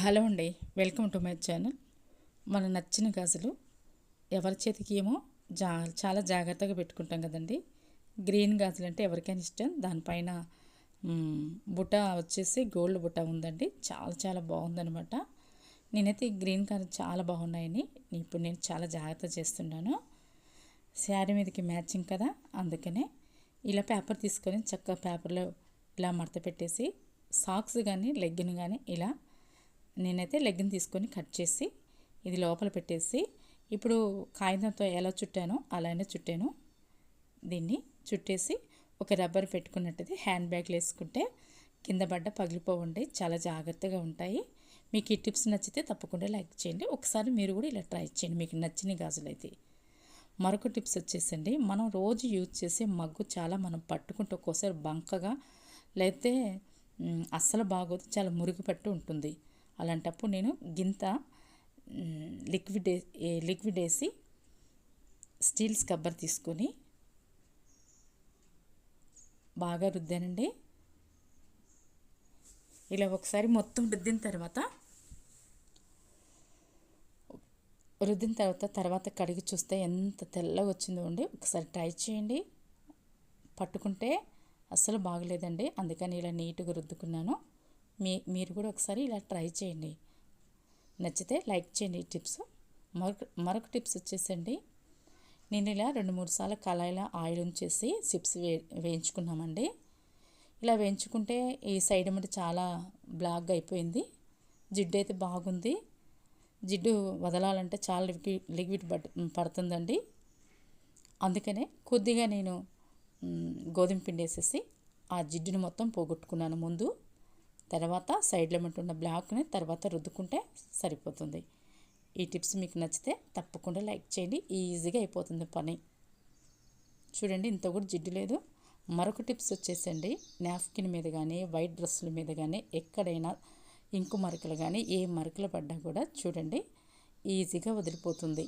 Hello అండి, welcome to my channel. మన నచ్చిన గాజులు ఎవరి చేతికి ఏమో చాలా జాగ్రత్తగా పెట్టుకుంటాం కదండి. గ్రీన్ గాజులు అంటే ఎవరికైనా ఇష్టం. దానిపైన బుట్ట వచ్చేసి గోల్డ్ బుట్ట ఉందండి. చాలా చాలా బాగుందనమాట. నేనైతే ఈ గ్రీన్ కలర్ చాలా బాగున్నాయని ఇప్పుడు నేను చాలా జాగ్రత్త చేస్తున్నాను. శారీ మీదకి మ్యాచింగ్ కదా, అందుకనే ఇలా పేపర్ తీసుకొని చక్కగా పేపర్లో ఇలా మడత పెట్టేసి సాక్స్ కానీ లెగ్గిన్ కానీ ఇలా నేనైతే లెగ్గిన్ తీసుకొని కట్ చేసి ఇది లోపల పెట్టేసి ఇప్పుడు కాగితంతో ఎలా చుట్టానో అలానే చుట్టాను. దీన్ని చుట్టేసి ఒక రబ్బర్ పెట్టుకున్నట్టయితే హ్యాండ్ బ్యాగ్లు వేసుకుంటే కింద పడ్డ పగిలిపోవండి, చాలా జాగ్రత్తగా ఉంటాయి. మీకు ఈ టిప్స్ నచ్చితే తప్పకుండా లైక్ చేయండి. ఒకసారి మీరు కూడా ఇలా ట్రై చేయండి మీకు నచ్చిన గాజులు అయితే. మరొక టిప్స్ వచ్చేసండి, మనం రోజు యూజ్ చేసే మగ్గు చాలా మనం పట్టుకుంటే ఒక్కోసారి బంకగా లేకపోతే అస్సలు బాగోదు, చాలా మురుగు పట్టు ఉంటుంది. అలాంటప్పుడు నేను గింత లిక్విడ్ వేసి స్టీల్ స్క్రబ్బర్ తీసుకొని బాగా రుద్దానండి. ఇలా ఒకసారి మొత్తం రుద్దిన తర్వాత కడిగి చూస్తే ఎంత తెల్లగా వచ్చిందో అండి. ఒకసారి ట్రై చేయండి. పట్టుకుంటే అస్సలు బాగలేదండి, అందుకని ఇలా నీట్గా రుద్దుకున్నాను. మీరు కూడా ఒకసారి ఇలా ట్రై చేయండి. నచ్చితే లైక్ చేయండి. ఈ టిప్స్ మరొక టిప్స్ వచ్చేసండి, నేను ఇలా 2-3 సార్లు కళాయిలో ఆయిల్ ఉంచేసి చిప్స్ వేయించుకున్నామండి. ఇలా వేయించుకుంటే ఈ సైడ్ మట్టి చాలా బ్లాక్గా అయిపోయింది. జిడ్డు అయితే బాగుంది. జిడ్డు వదలాలంటే చాలా లిక్విడ్ పడుతుందండి. అందుకనే కొద్దిగా నేను గోధుమ పిండి వేసేసి ఆ జిడ్డుని మొత్తం పోగొట్టుకున్నాను ముందు. తర్వాత సైడ్లో ఉంటున్న బ్లాక్ని తర్వాత రుద్దుకుంటే సరిపోతుంది. ఈ టిప్స్ మీకు నచ్చితే తప్పకుండా లైక్ చేయండి. ఈజీగా అయిపోతుంది పని. చూడండి, ఇంత కూడా జిడ్డు లేదు. మరొక టిప్స్ వచ్చేసండి, నాప్కిన్ మీద కానీ వైట్ డ్రెస్సుల మీద కానీ ఎక్కడైనా ఇంకు మరకలు కానీ ఏ మరకలు పడ్డా కూడా చూడండి ఈజీగా వదిలిపోతుంది.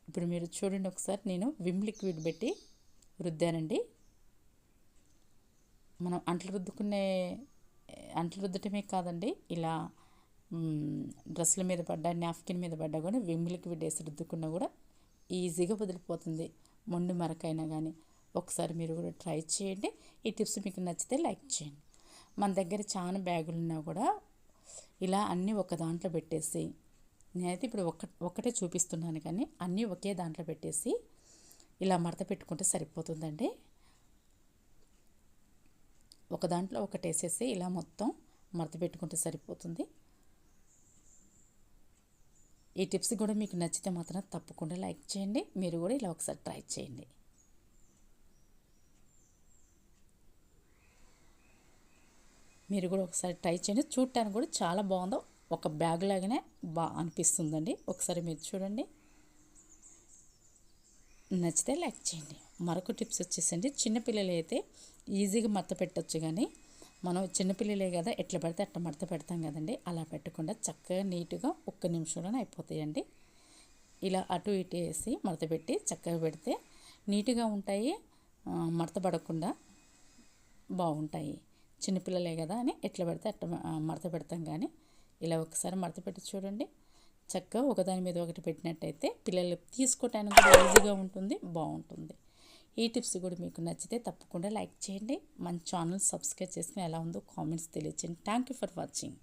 ఇప్పుడు మీరు చూడండి ఒకసారి, నేను విమ్ లిక్విడ్ పెట్టి రుద్దానండి. మనం అంట్లు రుద్దటమే కాదండి, ఇలా డ్రెస్సుల మీద పడ్డా నాప్కిన్ మీద పడ్డా కూడా విమ్ లిక్విడ్ వేసి రుద్దుకున్నా కూడా ఈజీగా వదిలిపోతుంది, మొండి మరకైనా కానీ. ఒకసారి మీరు కూడా ట్రై చేయండి. ఈ టిప్స్ మీకు నచ్చితే లైక్ చేయండి. మన దగ్గర చాలా బ్యాగులు ఉన్నా కూడా ఇలా అన్నీ ఒక దాంట్లో పెట్టేసి, నేనైతే ఇప్పుడు ఒక్కటే చూపిస్తున్నాను కానీ అన్నీ ఒకే దాంట్లో పెట్టేసి ఇలా మడత పెట్టుకుంటే సరిపోతుందండి. ఒక దాంట్లో ఒకటి వేసేసి ఇలా మొత్తం మడత పెట్టుకుంటే సరిపోతుంది. ఈ టిప్స్ కూడా మీకు నచ్చితే మాత్రం తప్పకుండా లైక్ చేయండి. మీరు కూడా ఇలా ఒకసారి ట్రై చేయండి. మీరు కూడా ఒకసారి ట్రై చేయండి. చూడటానికి కూడా చాలా బాగుందో, ఒక బ్యాగ్ లాగానే అనిపిస్తుందండి. ఒకసారి మీరు చూడండి, నచ్చితే లైక్ చేయండి. మరొక టిప్స్ వచ్చేసండి, చిన్నపిల్లలు అయితే ఈజీగా మడత పెట్టచ్చు, కానీ మనం చిన్నపిల్లలే కదా ఎట్లా పడితే అట్లా మడత పెడతాం కదండి. అలా పెట్టకుండా చక్కగా నీట్గా 1 నిమిషంలోనే అయిపోతాయండి. ఇలా అటు ఇటు వేసి మడత పెట్టి చక్కగా పెడితే నీట్గా ఉంటాయి, మడత పడకుండా బాగుంటాయి. చిన్నపిల్లలే కదా అని ఎట్లా పడితే అట్లా మడత పెడతాం, కానీ ఇలా ఒకసారి మడత పెట్టి చూడండి. చక్కగా ఒకదాని మీద ఒకటి పెట్టినట్టయితే పిల్లలు తీసుకోవటానికి కూడా ఈజీగా ఉంటుంది, బాగుంటుంది. ఈ టిప్స్ కూడా మీకు నచ్చితే తప్పకుండా లైక్ చేయండి. మన ఛానల్ సబ్స్క్రైబ్ చేసుకుని ఎలా ఉందో కామెంట్స్ తెలియచేయండి. Thank you for watching.